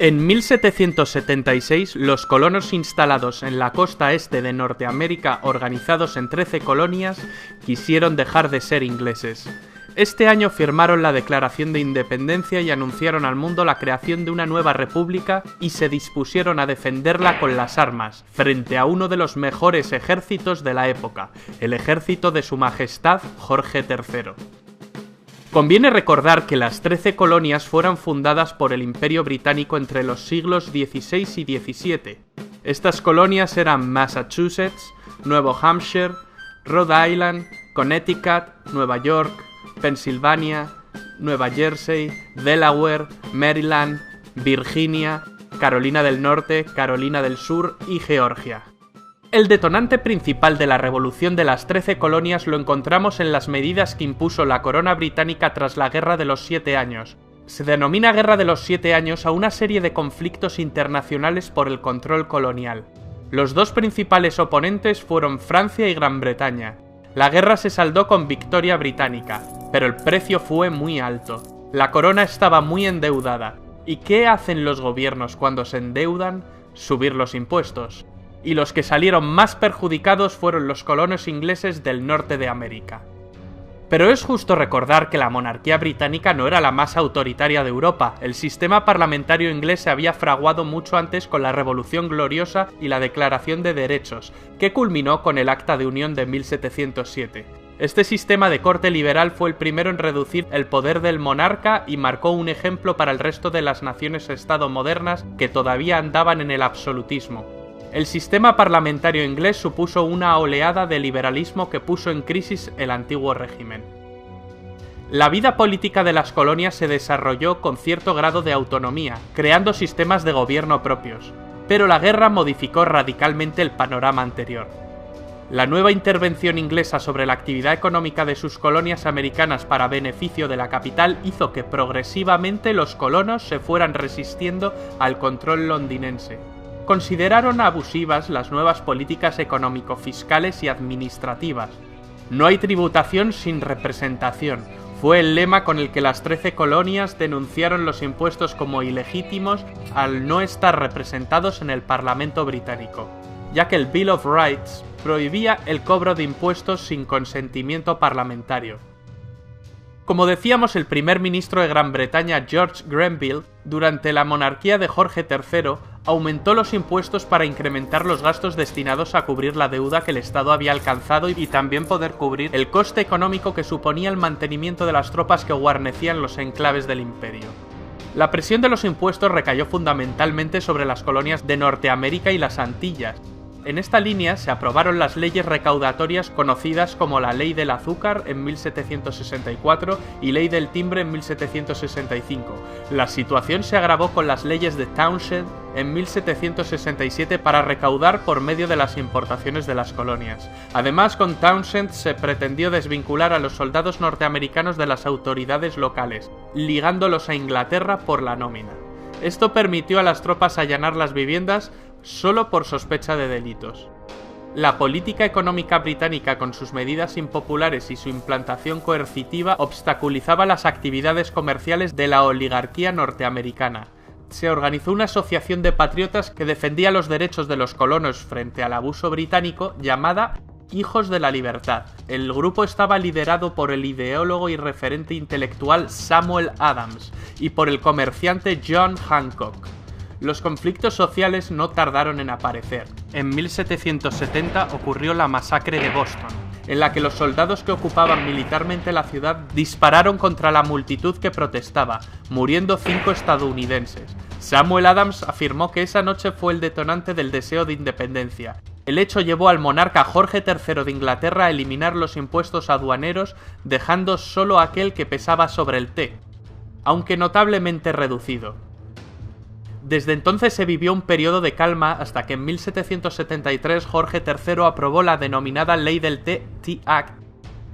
En 1776, los colonos instalados en la costa este de Norteamérica, organizados en 13 colonias, quisieron dejar de ser ingleses. Este año firmaron la Declaración de Independencia y anunciaron al mundo la creación de una nueva república y se dispusieron a defenderla con las armas, frente a uno de los mejores ejércitos de la época, el ejército de Su Majestad Jorge III. Conviene recordar que las 13 colonias fueron fundadas por el Imperio Británico entre los siglos XVI y XVII. Estas colonias eran Massachusetts, Nuevo Hampshire, Rhode Island, Connecticut, Nueva York, Pensilvania, Nueva Jersey, Delaware, Maryland, Virginia, Carolina del Norte, Carolina del Sur y Georgia. El detonante principal de la revolución de las 13 colonias lo encontramos en las medidas que impuso la corona británica tras la Guerra de los 7 años. Se denomina Guerra de los 7 años a una serie de conflictos internacionales por el control colonial. Los dos principales oponentes fueron Francia y Gran Bretaña. La guerra se saldó con victoria británica, pero el precio fue muy alto. La corona estaba muy endeudada. ¿Y qué hacen los gobiernos cuando se endeudan? Subir los impuestos. Y los que salieron más perjudicados fueron los colonos ingleses del norte de América. Pero es justo recordar que la monarquía británica no era la más autoritaria de Europa. El sistema parlamentario inglés se había fraguado mucho antes con la Revolución Gloriosa y la Declaración de Derechos, que culminó con el Acta de Unión de 1707. Este sistema de corte liberal fue el primero en reducir el poder del monarca y marcó un ejemplo para el resto de las naciones-estado modernas que todavía andaban en el absolutismo. El sistema parlamentario inglés supuso una oleada de liberalismo que puso en crisis el antiguo régimen. La vida política de las colonias se desarrolló con cierto grado de autonomía, creando sistemas de gobierno propios, pero la guerra modificó radicalmente el panorama anterior. La nueva intervención inglesa sobre la actividad económica de sus colonias americanas para beneficio de la capital hizo que progresivamente los colonos se fueran resistiendo al control londinense. Consideraron abusivas las nuevas políticas económico-fiscales y administrativas. No hay tributación sin representación. Fue el lema con el que las 13 colonias denunciaron los impuestos como ilegítimos al no estar representados en el Parlamento británico, ya que el Bill of Rights prohibía el cobro de impuestos sin consentimiento parlamentario. Como decíamos, el primer ministro de Gran Bretaña, George Grenville, durante la monarquía de Jorge III, aumentó los impuestos para incrementar los gastos destinados a cubrir la deuda que el Estado había alcanzado y también poder cubrir el coste económico que suponía el mantenimiento de las tropas que guarnecían los enclaves del imperio. La presión de los impuestos recayó fundamentalmente sobre las colonias de Norteamérica y las Antillas. En esta línea se aprobaron las leyes recaudatorias conocidas como la Ley del Azúcar en 1764 y Ley del Timbre en 1765. La situación se agravó con las leyes de Townshend en 1767 para recaudar por medio de las importaciones de las colonias. Además, con Townshend se pretendió desvincular a los soldados norteamericanos de las autoridades locales, ligándolos a Inglaterra por la nómina. Esto permitió a las tropas allanar las viviendas solo por sospecha de delitos. La política económica británica, con sus medidas impopulares y su implantación coercitiva, obstaculizaba las actividades comerciales de la oligarquía norteamericana. Se organizó una asociación de patriotas que defendía los derechos de los colonos frente al abuso británico, llamada Hijos de la Libertad. El grupo estaba liderado por el ideólogo y referente intelectual Samuel Adams y por el comerciante John Hancock. Los conflictos sociales no tardaron en aparecer. En 1770 ocurrió la masacre de Boston, en la que los soldados que ocupaban militarmente la ciudad dispararon contra la multitud que protestaba, muriendo 5 estadounidenses. Samuel Adams afirmó que esa noche fue el detonante del deseo de independencia. El hecho llevó al monarca Jorge III de Inglaterra a eliminar los impuestos aduaneros, dejando solo aquel que pesaba sobre el té, aunque notablemente reducido. Desde entonces se vivió un periodo de calma hasta que en 1773 Jorge III aprobó la denominada Ley del Té, Tea Act,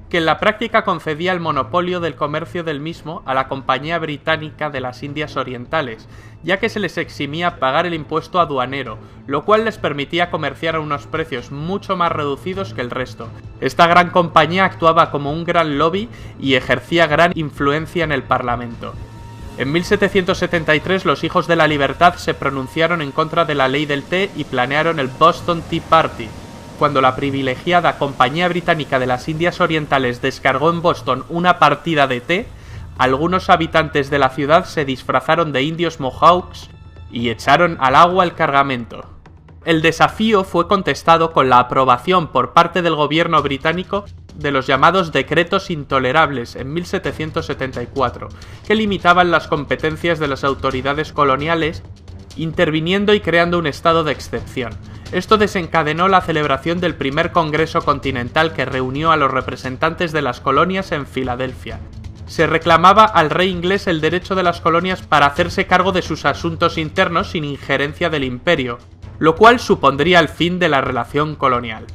que en la práctica concedía el monopolio del comercio del mismo a la Compañía Británica de las Indias Orientales, ya que se les eximía pagar el impuesto aduanero, lo cual les permitía comerciar a unos precios mucho más reducidos que el resto. Esta gran compañía actuaba como un gran lobby y ejercía gran influencia en el Parlamento. En 1773 los Hijos de la Libertad se pronunciaron en contra de la ley del té y planearon el Boston Tea Party. Cuando la privilegiada Compañía Británica de las Indias Orientales descargó en Boston una partida de té, algunos habitantes de la ciudad se disfrazaron de indios Mohawks y echaron al agua el cargamento. El desafío fue contestado con la aprobación por parte del gobierno británico de los llamados decretos intolerables en 1774, que limitaban las competencias de las autoridades coloniales, interviniendo y creando un estado de excepción. Esto desencadenó la celebración del primer Congreso Continental que reunió a los representantes de las colonias en Filadelfia. Se reclamaba al rey inglés el derecho de las colonias para hacerse cargo de sus asuntos internos sin injerencia del imperio, lo cual supondría el fin de la relación colonial.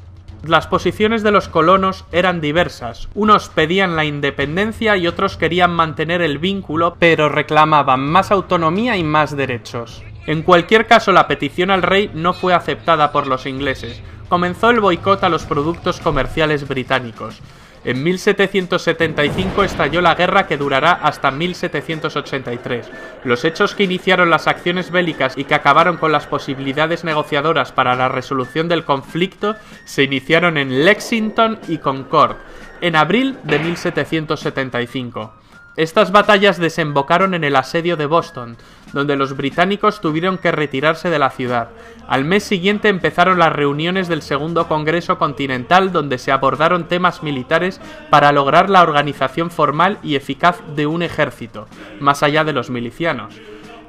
Las posiciones de los colonos eran diversas, unos pedían la independencia y otros querían mantener el vínculo, pero reclamaban más autonomía y más derechos. En cualquier caso, la petición al rey no fue aceptada por los ingleses. Comenzó el boicot a los productos comerciales británicos. En 1775 estalló la guerra que durará hasta 1783. Los hechos que iniciaron las acciones bélicas y que acabaron con las posibilidades negociadoras para la resolución del conflicto se iniciaron en Lexington y Concord, en abril de 1775. Estas batallas desembocaron en el asedio de Boston, donde los británicos tuvieron que retirarse de la ciudad. Al mes siguiente empezaron las reuniones del Segundo Congreso Continental, donde se abordaron temas militares para lograr la organización formal y eficaz de un ejército, más allá de los milicianos.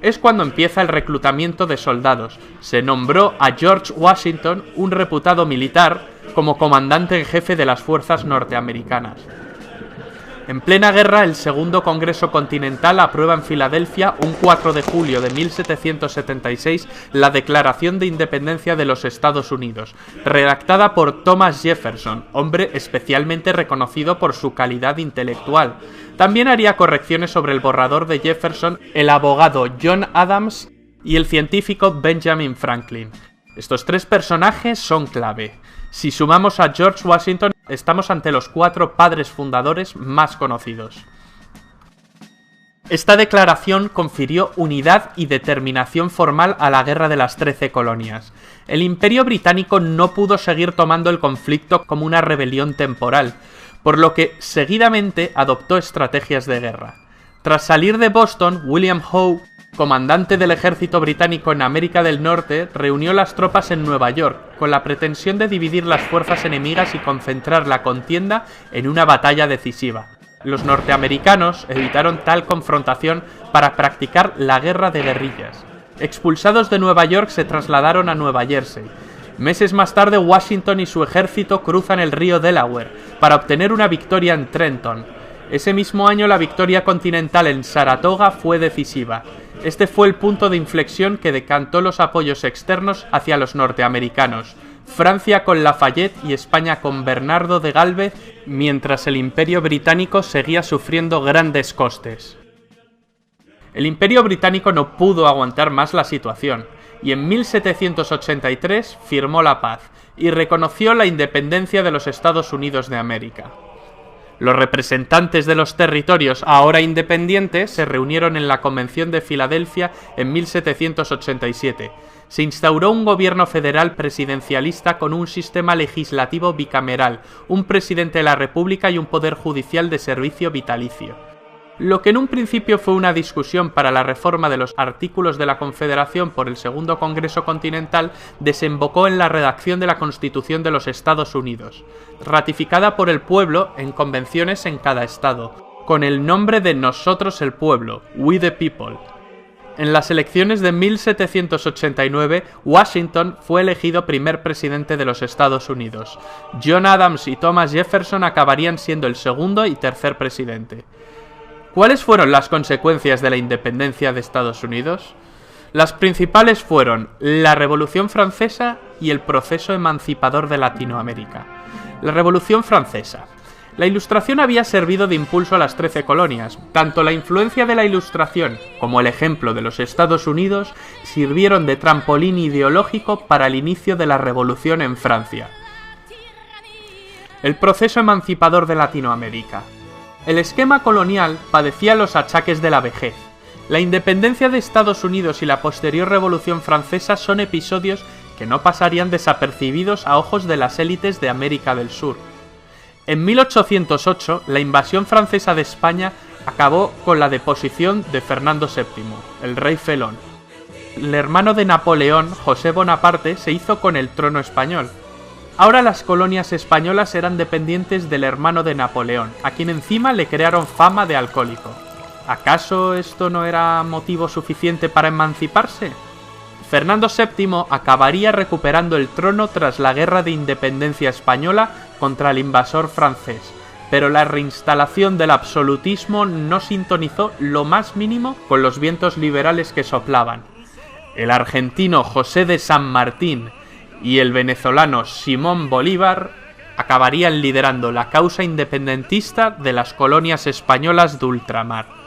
Es cuando empieza el reclutamiento de soldados. Se nombró a George Washington, un reputado militar, como comandante en jefe de las fuerzas norteamericanas. En plena guerra, el Segundo Congreso Continental aprueba en Filadelfia, un 4 de julio de 1776, la Declaración de Independencia de los Estados Unidos, redactada por Thomas Jefferson, hombre especialmente reconocido por su calidad intelectual. También haría correcciones sobre el borrador de Jefferson el abogado John Adams y el científico Benjamin Franklin. Estos tres personajes son clave. Si sumamos a George Washington, estamos ante los 4 padres fundadores más conocidos. Esta declaración confirió unidad y determinación formal a la Guerra de las 13 Colonias. El Imperio Británico no pudo seguir tomando el conflicto como una rebelión temporal, por lo que seguidamente adoptó estrategias de guerra. Tras salir de Boston, William Howe, comandante del ejército británico en América del Norte, reunió las tropas en Nueva York, con la pretensión de dividir las fuerzas enemigas y concentrar la contienda en una batalla decisiva. Los norteamericanos evitaron tal confrontación para practicar la guerra de guerrillas. Expulsados de Nueva York, se trasladaron a Nueva Jersey. Meses más tarde, Washington y su ejército cruzan el río Delaware para obtener una victoria en Trenton. Ese mismo año, la victoria continental en Saratoga fue decisiva. Este fue el punto de inflexión que decantó los apoyos externos hacia los norteamericanos. Francia con Lafayette y España con Bernardo de Gálvez, mientras el Imperio Británico seguía sufriendo grandes costes. El Imperio Británico no pudo aguantar más la situación, y en 1783 firmó la paz y reconoció la independencia de los Estados Unidos de América. Los representantes de los territorios ahora independientes se reunieron en la Convención de Filadelfia en 1787. Se instauró un gobierno federal presidencialista con un sistema legislativo bicameral, un presidente de la República y un poder judicial de servicio vitalicio. Lo que en un principio fue una discusión para la reforma de los artículos de la Confederación por el Segundo Congreso Continental desembocó en la redacción de la Constitución de los Estados Unidos, ratificada por el pueblo en convenciones en cada estado, con el nombre de Nosotros el Pueblo, We the People. En las elecciones de 1789, Washington fue elegido primer presidente de los Estados Unidos. John Adams y Thomas Jefferson acabarían siendo el segundo y tercer presidente. ¿Cuáles fueron las consecuencias de la independencia de Estados Unidos? Las principales fueron la Revolución Francesa y el proceso emancipador de Latinoamérica. La Revolución Francesa. La Ilustración había servido de impulso a las 13 colonias. Tanto la influencia de la Ilustración como el ejemplo de los Estados Unidos sirvieron de trampolín ideológico para el inicio de la Revolución en Francia. El proceso emancipador de Latinoamérica. El esquema colonial padecía los achaques de la vejez. La independencia de Estados Unidos y la posterior Revolución Francesa son episodios que no pasarían desapercibidos a ojos de las élites de América del Sur. En 1808, la invasión francesa de España acabó con la deposición de Fernando VII, el rey felón. El hermano de Napoleón, José Bonaparte, se hizo con el trono español. Ahora las colonias españolas eran dependientes del hermano de Napoleón, a quien encima le crearon fama de alcohólico. ¿Acaso esto no era motivo suficiente para emanciparse? Fernando VII acabaría recuperando el trono tras la Guerra de Independencia Española contra el invasor francés, pero la reinstalación del absolutismo no sintonizó lo más mínimo con los vientos liberales que soplaban. El argentino José de San Martín y el venezolano Simón Bolívar acabarían liderando la causa independentista de las colonias españolas de ultramar.